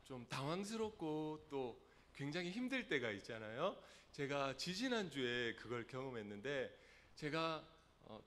좀 당황스럽고 또 굉장히 힘들 때가 있잖아요. 제가 지지난주에 그걸 경험했는데, 제가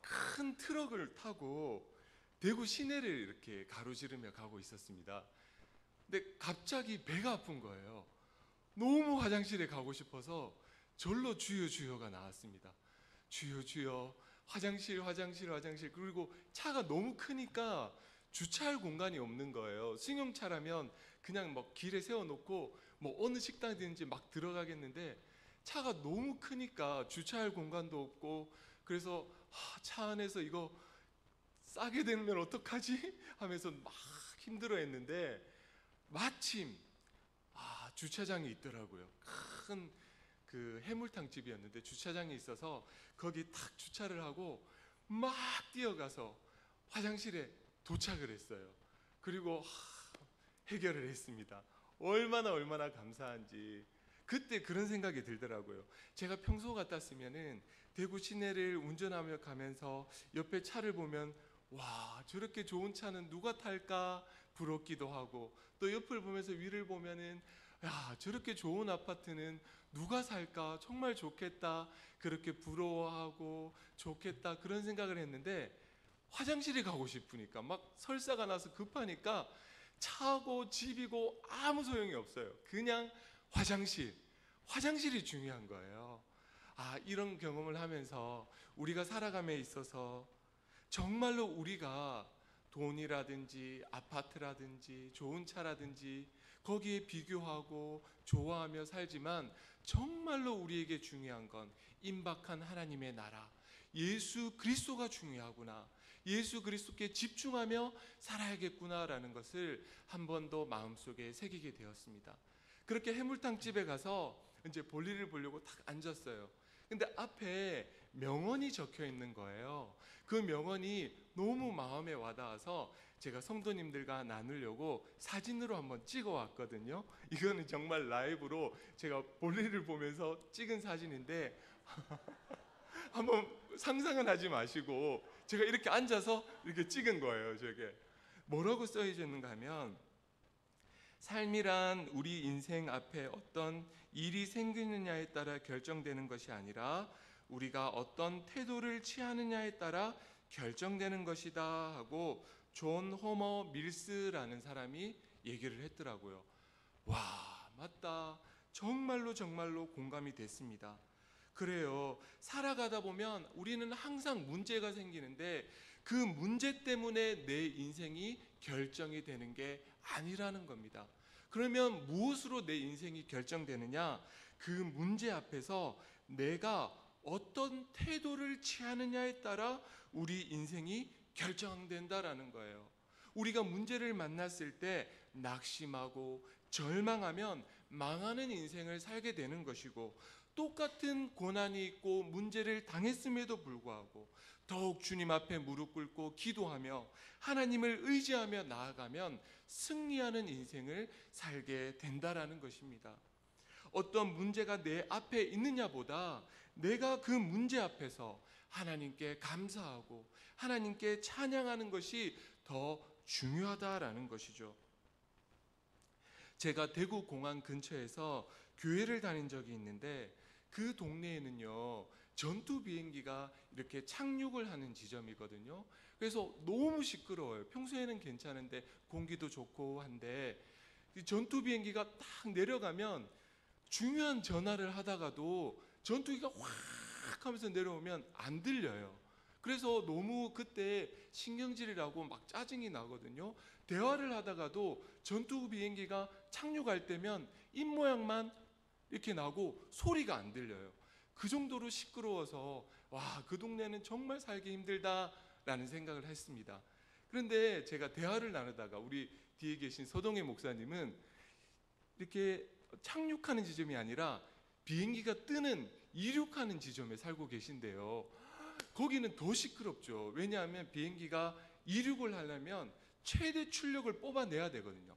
큰 트럭을 타고 대구 시내를 이렇게 가로지르며 가고 있었습니다. 근데 갑자기 배가 아픈 거예요. 너무 화장실에 가고 싶어서 절로 주여 주여가 나왔습니다. 주여 주여, 화장실 화장실 화장실. 그리고 차가 너무 크니까 주차할 공간이 없는 거예요. 승용차라면 그냥 뭐 길에 세워놓고 뭐 어느 식당이든지 막 들어가겠는데, 차가 너무 크니까 주차할 공간도 없고, 그래서 차 안에서 이거 싸게 되면 어떡하지 하면서 막 힘들어했는데, 마침 주차장이 있더라고요. 큰 그 해물탕 집이었는데 주차장이 있어서 거기 탁 주차를 하고 막 뛰어가서 화장실에 도착을 했어요. 그리고 해결을 했습니다. 얼마나 감사한지. 그때 그런 생각이 들더라고요. 제가 평소 같았으면은 대구 시내를 운전하며 가면서 옆에 차를 보면, 와, 저렇게 좋은 차는 누가 탈까 부럽기도 하고, 또 옆을 보면서 위를 보면은, 야, 저렇게 좋은 아파트는 누가 살까 정말 좋겠다, 그렇게 부러워하고 좋겠다, 그런 생각을 했는데, 화장실에 가고 싶으니까 막 설사가 나서 급하니까 차고 집이고 아무 소용이 없어요. 그냥 화장실이 중요한 거예요. 이런 경험을 하면서 우리가 살아감에 있어서 정말로 우리가 돈이라든지 아파트라든지 좋은 차라든지 거기에 비교하고 좋아하며 살지만, 정말로 우리에게 중요한 건 임박한 하나님의 나라, 예수 그리스도가 중요하구나, 예수 그리스도께 집중하며 살아야겠구나라는 것을 한 번 더 마음속에 새기게 되었습니다. 그렇게 해물탕 집에 가서 이제 볼일을 보려고 딱 앉았어요. 근데 앞에 명언이 적혀 있는 거예요. 그 명언이 너무 마음에 와닿아서 제가 성도님들과 나누려고 사진으로 한번 찍어 왔거든요. 이거는 정말 라이브로 제가 볼일을 보면서 찍은 사진인데, 한번 상상은 하지 마시고, 제가 이렇게 앉아서 이렇게 찍은 거예요. 저게 뭐라고 써 있는가 하면, 삶이란 우리 인생 앞에 어떤 일이 생기느냐에 따라 결정되는 것이 아니라 우리가 어떤 태도를 취하느냐에 따라 결정되는 것이다 하고 존 호머 밀스라는 사람이 얘기를 했더라고요. 와, 맞다. 정말로 공감이 됐습니다. 그래요. 살아가다 보면 우리는 항상 문제가 생기는데, 그 문제 때문에 내 인생이 결정이 되는 게 아니라는 겁니다. 그러면 무엇으로 내 인생이 결정되느냐? 그 문제 앞에서 내가 어떤 태도를 취하느냐에 따라 우리 인생이 결정된다라는 거예요. 우리가 문제를 만났을 때 낙심하고 절망하면 망하는 인생을 살게 되는 것이고, 똑같은 고난이 있고 문제를 당했음에도 불구하고 더욱 주님 앞에 무릎 꿇고 기도하며 하나님을 의지하며 나아가면 승리하는 인생을 살게 된다라는 것입니다. 어떤 문제가 내 앞에 있느냐보다 내가 그 문제 앞에서 하나님께 감사하고 하나님께 찬양하는 것이 더 중요하다라는 것이죠. 제가 대구 공항 근처에서 교회를 다닌 적이 있는데, 그 동네에는요 전투 비행기가 이렇게 착륙을 하는 지점이거든요. 그래서 너무 시끄러워요. 평소에는 괜찮은데 공기도 좋고 한데, 전투 비행기가 딱 내려가면 중요한 전화를 하다가도 전투기가 확 하면서 내려오면 안 들려요. 그래서 너무 그때 신경질이라고 막 짜증이 나거든요. 대화를 하다가도 전투 비행기가 착륙할 때면 입모양만 이렇게 나고 소리가 안 들려요. 그 정도로 시끄러워서 와, 그 동네는 정말 살기 힘들다라는 생각을 했습니다. 그런데 제가 대화를 나누다가 우리 뒤에 계신 서동혜 목사님은 이렇게 착륙하는 지점이 아니라 비행기가 뜨는 이륙하는 지점에 살고 계신데요. 거기는 더 시끄럽죠. 왜냐하면 비행기가 이륙을 하려면 최대 출력을 뽑아내야 되거든요.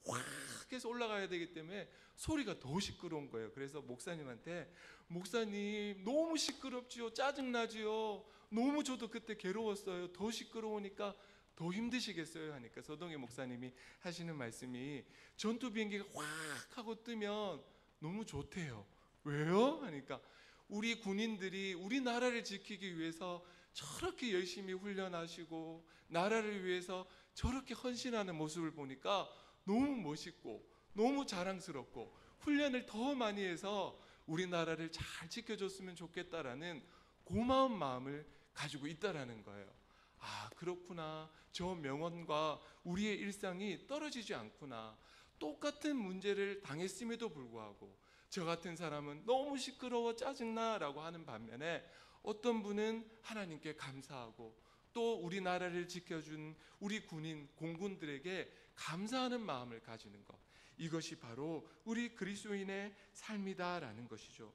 확 해서 올라가야 되기 때문에 소리가 더 시끄러운 거예요. 그래서 목사님한테, 목사님 너무 시끄럽지요, 짜증나지요, 너무 저도 그때 괴로웠어요, 더 시끄러우니까 더 힘드시겠어요 하니까 서동희 목사님이 하시는 말씀이 전투 비행기가 확 하고 뜨면 너무 좋대요. 왜요? 하니까 우리 군인들이 우리나라를 지키기 위해서 저렇게 열심히 훈련하시고 나라를 위해서 저렇게 헌신하는 모습을 보니까 너무 멋있고 너무 자랑스럽고 훈련을 더 많이 해서 우리나라를 잘 지켜줬으면 좋겠다라는 고마운 마음을 가지고 있다라는 거예요. 아, 그렇구나. 저 명언과 우리의 일상이 떨어지지 않구나. 똑같은 문제를 당했음에도 불구하고 저 같은 사람은 너무 시끄러워 짜증나 라고 하는 반면에 어떤 분은 하나님께 감사하고 또 우리나라를 지켜준 우리 군인, 공군들에게 감사하는 마음을 가지는 것, 이것이 바로 우리 그리스도인의 삶이다라는 것이죠.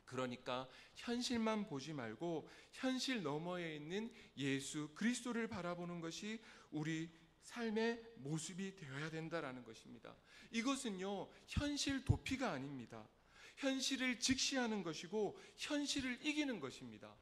그러니까 현실만 보지 말고 현실 너머에 있는 예수 그리스도를 바라보는 것이 우리 삶의 모습이 되어야 된다라는 것입니다. 이것은요, 현실 도피가 아닙니다. 현실을 직시하는 것이고 현실을 이기는 것입니다.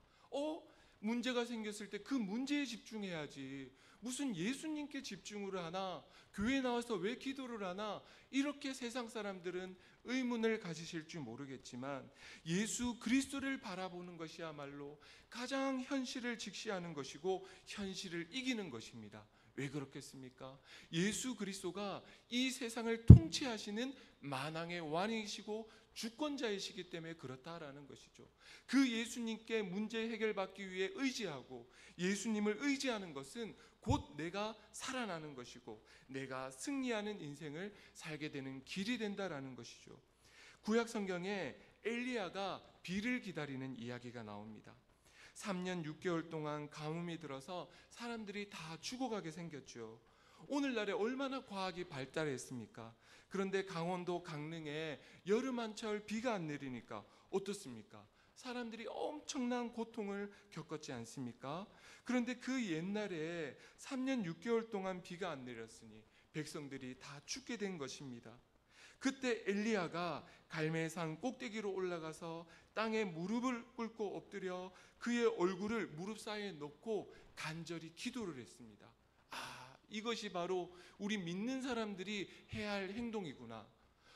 문제가 생겼을 때 그 문제에 집중해야지. 무슨 예수님께 집중을 하나? 교회 나와서 왜 기도를 하나? 이렇게 세상 사람들은 의문을 가지실 줄 모르겠지만 예수 그리스도를 바라보는 것이야말로 가장 현실을 직시하는 것이고 현실을 이기는 것입니다. 왜 그렇겠습니까? 예수 그리스도가 이 세상을 통치하시는 만왕의 왕이시고 주권자이시기 때문에 그렇다라는 것이죠. 그 예수님께 문제 해결받기 위해 의지하고 예수님을 의지하는 것은 곧 내가 살아나는 것이고 내가 승리하는 인생을 살게 되는 길이 된다라는 것이죠. 구약 성경에 엘리야가 비를 기다리는 이야기가 나옵니다. 3년 6개월 동안 가뭄이 들어서 사람들이 다 죽어가게 생겼죠. 오늘날에 얼마나 과학이 발달했습니까? 그런데 강원도 강릉에 여름 한철 비가 안 내리니까 어떻습니까? 사람들이 엄청난 고통을 겪었지 않습니까? 그런데 그 옛날에 3년 6개월 동안 비가 안 내렸으니 백성들이 다 죽게 된 것입니다. 그때 엘리야가 갈멜산 꼭대기로 올라가서 땅에 무릎을 꿇고 엎드려 그의 얼굴을 무릎 사이에 넣고 간절히 기도를 했습니다. 이것이 바로 우리 믿는 사람들이 해야 할 행동이구나.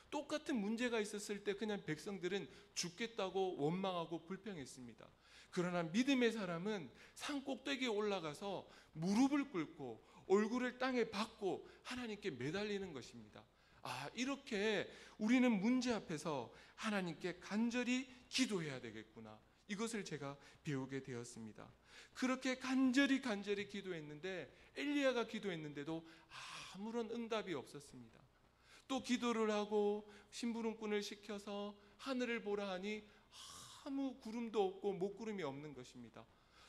똑같은 문제가 있었을 때 그냥 백성들은 죽겠다고 원망하고 불평했습니다. 그러나 믿음의 사람은 산 꼭대기에 올라가서 무릎을 꿇고 얼굴을 땅에 박고 하나님께 매달리는 것입니다. 이렇게 우리는 문제 앞에서 하나님께 간절히 기도해야 되겠구나. 이것을 제가 배우게 되었습니다. 그렇게 간절히 기도했는데 엘리야가 기도했는데도 아무런 응답이 없었습니다. 또 기도를 하고 심부름꾼을 시켜서 하늘을 보라 하니 아무 구름도 없고 목구름이 없는 것입니다.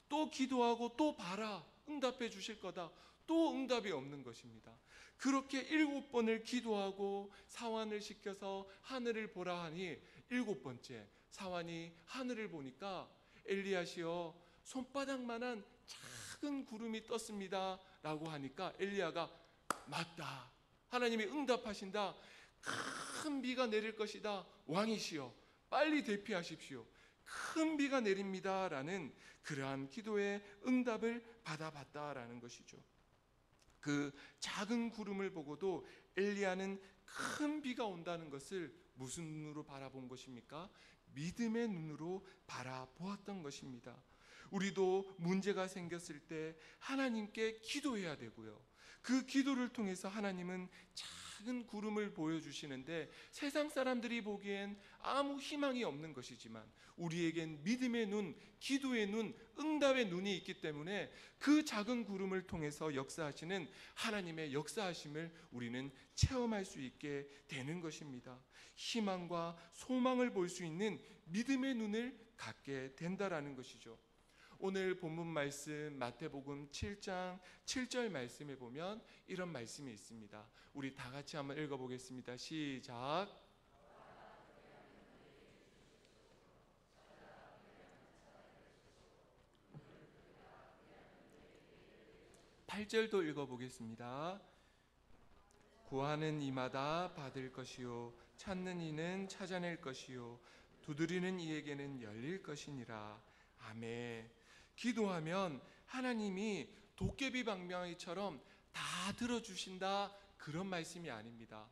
또 기도하고 또 봐라, 응답해 주실 거다. 또 응답이 없는 것입니다. 그렇게 7번을 기도하고 사환을 시켜서 하늘을 보라 하니 7번째 사환이 하늘을 보니까 엘리야시여 손바닥만한 작은 구름이 떴습니다 라고 하니까 엘리야가 맞다, 하나님이 응답하신다, 큰 비가 내릴 것이다, 왕이시여 빨리 대피하십시오, 큰 비가 내립니다 라는 그러한 기도의 응답을 받아봤다라는 것이죠. 그 작은 구름을 보고도 엘리야는 큰 비가 온다는 것을 무슨 눈으로 바라본 것입니까? 믿음의 눈으로 바라보았던 것입니다. 우리도 문제가 생겼을 때 하나님께 기도해야 되고요. 그 기도를 통해서 하나님은 작은 구름을 보여주시는데 세상 사람들이 보기엔 아무 희망이 없는 것이지만 우리에겐 믿음의 눈, 기도의 눈, 응답의 눈이 있기 때문에 그 작은 구름을 통해서 역사하시는 하나님의 역사하심을 우리는 체험할 수 있게 되는 것입니다. 희망과 소망을 볼 수 있는 믿음의 눈을 갖게 된다라는 것이죠. 오늘 본문 말씀 마태복음 7장 7절 말씀에 보면 이런 말씀이 있습니다. 우리 다 같이 한번 읽어보겠습니다. 시작. 8절도 읽어보겠습니다. 구하는 이마다 받을 것이요 찾는 이는 찾아낼 것이요 두드리는 이에게는 열릴 것이니라. 아멘. 기도하면 하나님이 도깨비 방망이처럼 다 들어주신다, 그런 말씀이 아닙니다.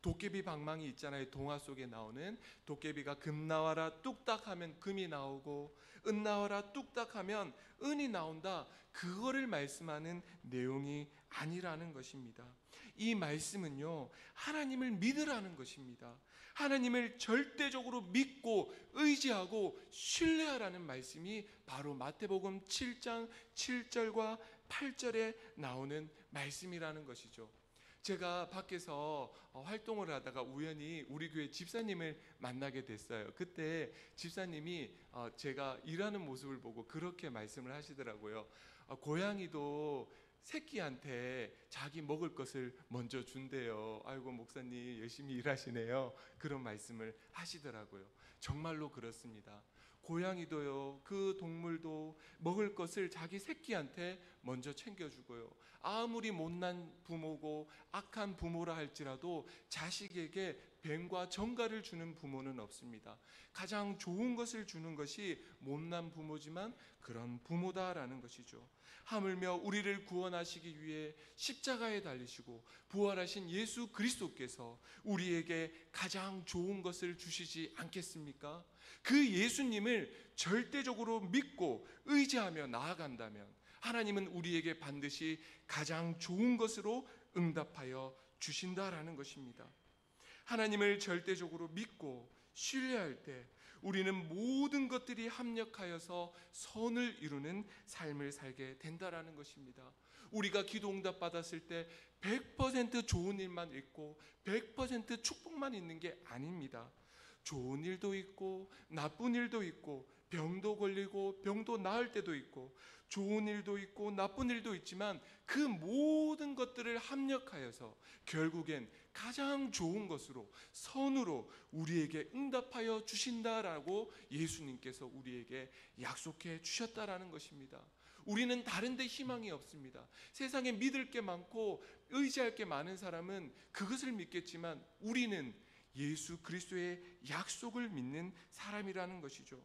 도깨비 방망이 있잖아요. 동화 속에 나오는 도깨비가 금 나와라 뚝딱 하면 금이 나오고 은 나와라 뚝딱 하면 은이 나온다, 그거를 말씀하는 내용이 아니라는 것입니다. 이 말씀은요, 하나님을 믿으라는 것입니다. 하나님을 절대적으로 믿고 의지하고 신뢰하라는 말씀이 바로 마태복음 7장 7절과 8절에 나오는 말씀이라는 것이죠. 제가 밖에서 활동을 하다가 우연히 우리 교회 집사님을 만나게 됐어요. 그때 집사님이 제가 일하는 모습을 보고 그렇게 말씀을 하시더라고요. 고양이도 새끼한테 자기 먹을 것을 먼저 준대요. 아이고 목사님 열심히 일하시네요. 그런 말씀을 하시더라고요. 정말로 그렇습니다. 고양이도요, 그 동물도 먹을 것을 자기 새끼한테 먼저 챙겨주고요. 아무리 못난 부모고 악한 부모라 할지라도 자식에게 뱀과 정갈을 주는 부모는 없습니다. 가장 좋은 것을 주는 것이 못난 부모지만 그런 부모다라는 것이죠. 하물며 우리를 구원하시기 위해 십자가에 달리시고 부활하신 예수 그리스도께서 우리에게 가장 좋은 것을 주시지 않겠습니까? 그 예수님을 절대적으로 믿고 의지하며 나아간다면 하나님은 우리에게 반드시 가장 좋은 것으로 응답하여 주신다라는 것입니다. 하나님을 절대적으로 믿고 신뢰할 때 우리는 모든 것들이 합력하여서 선을 이루는 삶을 살게 된다라는 것입니다. 우리가 기도 응답 받았을 때 100% 좋은 일만 있고 100% 축복만 있는 게 아닙니다. 좋은 일도 있고 나쁜 일도 있고 병도 걸리고 병도 나을 때도 있고 좋은 일도 있고 나쁜 일도 있지만 그 모든 것들을 합력하여서 결국엔 가장 좋은 것으로 선으로 우리에게 응답하여 주신다라고 예수님께서 우리에게 약속해 주셨다라는 것입니다. 우리는 다른 데 희망이 없습니다. 세상에 믿을 게 많고 의지할 게 많은 사람은 그것을 믿겠지만 우리는 예수 그리스도의 약속을 믿는 사람이라는 것이죠.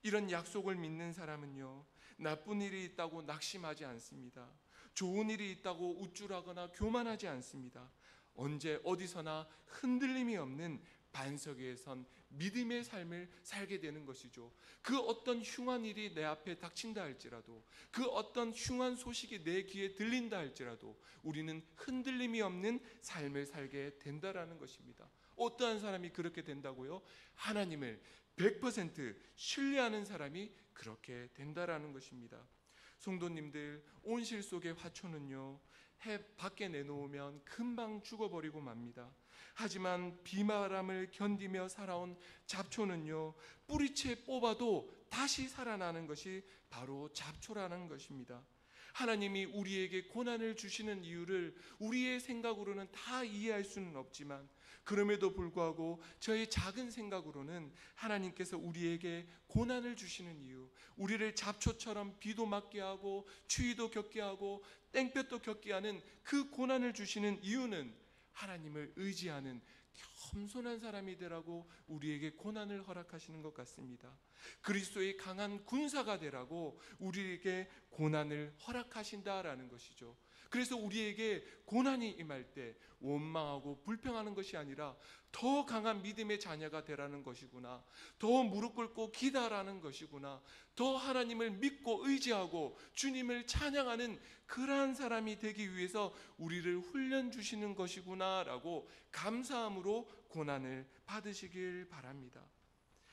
이런 약속을 믿는 사람은요, 나쁜 일이 있다고 낙심하지 않습니다. 좋은 일이 있다고 우쭐하거나 교만하지 않습니다. 언제 어디서나 흔들림이 없는 반석 위에 선 믿음의 삶을 살게 되는 것이죠. 그 어떤 흉한 일이 내 앞에 닥친다 할지라도, 그 어떤 흉한 소식이 내 귀에 들린다 할지라도 우리는 흔들림이 없는 삶을 살게 된다라는 것입니다. 어떠한 사람이 그렇게 된다고요? 하나님을 100% 신뢰하는 사람이 그렇게 된다라는 것입니다. 성도님들, 온실 속의 화초는요, 해 밖에 내놓으면 금방 죽어버리고 맙니다. 하지만 비바람을 견디며 살아온 잡초는요, 뿌리채 뽑아도 다시 살아나는 것이 바로 잡초라는 것입니다. 하나님이 우리에게 고난을 주시는 이유를 우리의 생각으로는 다 이해할 수는 없지만 그럼에도 불구하고 저의 작은 생각으로는 하나님께서 우리에게 고난을 주시는 이유, 우리를 잡초처럼 비도 맞게 하고 추위도 겪게 하고 땡볕도 겪게 하는 그 고난을 주시는 이유는 하나님을 의지하는 겸손한 사람이 되라고 우리에게 고난을 허락하시는 것 같습니다. 그리스도의 강한 군사가 되라고 우리에게 고난을 허락하신다라는 것이죠. 그래서 우리에게 고난이 임할 때 원망하고 불평하는 것이 아니라 더 강한 믿음의 자녀가 되라는 것이구나, 더 무릎 꿇고 기다라는 것이구나, 더 하나님을 믿고 의지하고 주님을 찬양하는 그러한 사람이 되기 위해서 우리를 훈련 주시는 것이구나 라고 감사함으로 고난을 받으시길 바랍니다.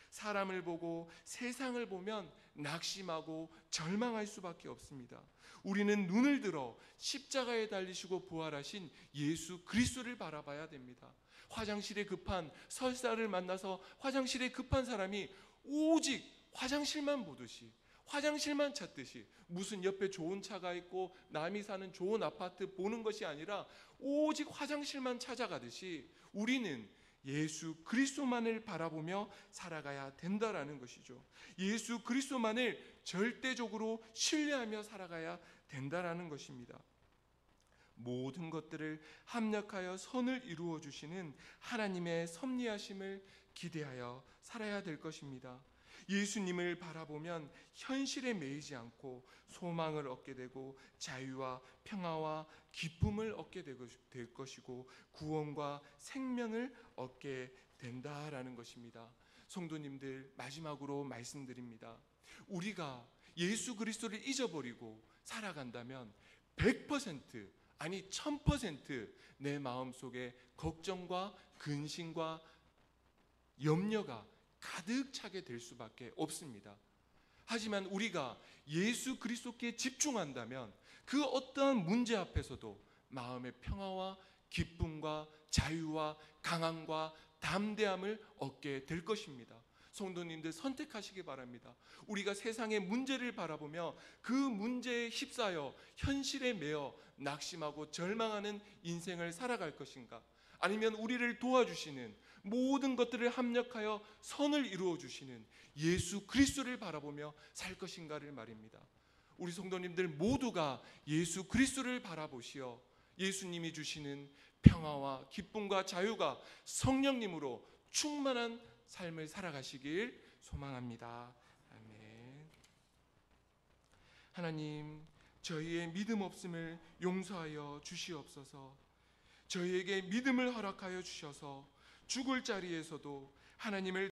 사람을 보고 세상을 보면 낙심하고 절망할 수밖에 없습니다. 우리는 눈을 들어 십자가에 달리시고 부활하신 예수 그리스도를 바라봐야 됩니다. 화장실에 급한 설사를 만나서 화장실에 급한 사람이 오직 화장실만 보듯이, 화장실만 찾듯이, 무슨 옆에 좋은 차가 있고 남이 사는 좋은 아파트 보는 것이 아니라 오직 화장실만 찾아가듯이 우리는 예수 그리스도만을 바라보며 살아가야 된다라는 것이죠. 예수 그리스도만을 절대적으로 신뢰하며 살아가야 된다라는 것입니다. 모든 것들을 합력하여 선을 이루어 주시는 하나님의 섭리하심을 기대하여 살아야 될 것입니다. 예수님을 바라보면 현실에 매이지 않고 소망을 얻게 되고 자유와 평화와 기쁨을 얻게 될 것이고 구원과 생명을 얻게 된다라는 것입니다. 성도님들, 마지막으로 말씀드립니다. 우리가 예수 그리스도를 잊어버리고 살아간다면 100% 아니 1000%내 마음속에 걱정과 근심과 염려가 가득 차게 될 수밖에 없습니다. 하지만 우리가 예수 그리스도께 집중한다면 그 어떠한 문제 앞에서도 마음의 평화와 기쁨과 자유와 강함과 담대함을 얻게 될 것입니다. 성도님들, 선택하시기 바랍니다. 우리가 세상의 문제를 바라보며 그 문제에 휩싸여 현실에 매여 낙심하고 절망하는 인생을 살아갈 것인가? 아니면 우리를 도와주시는 모든 것들을 합력하여 선을 이루어 주시는 예수 그리스도를 바라보며 살 것인가를 말입니다. 우리 성도님들 모두가 예수 그리스도를 바라보시어 예수님이 주시는 평화와 기쁨과 자유가 성령님으로 충만한 삶을 살아가시길 소망합니다. 아멘. 하나님, 저희의 믿음 없음을 용서하여 주시옵소서. 저희에게 믿음을 허락하여 주셔서 죽을 자리에서도 하나님을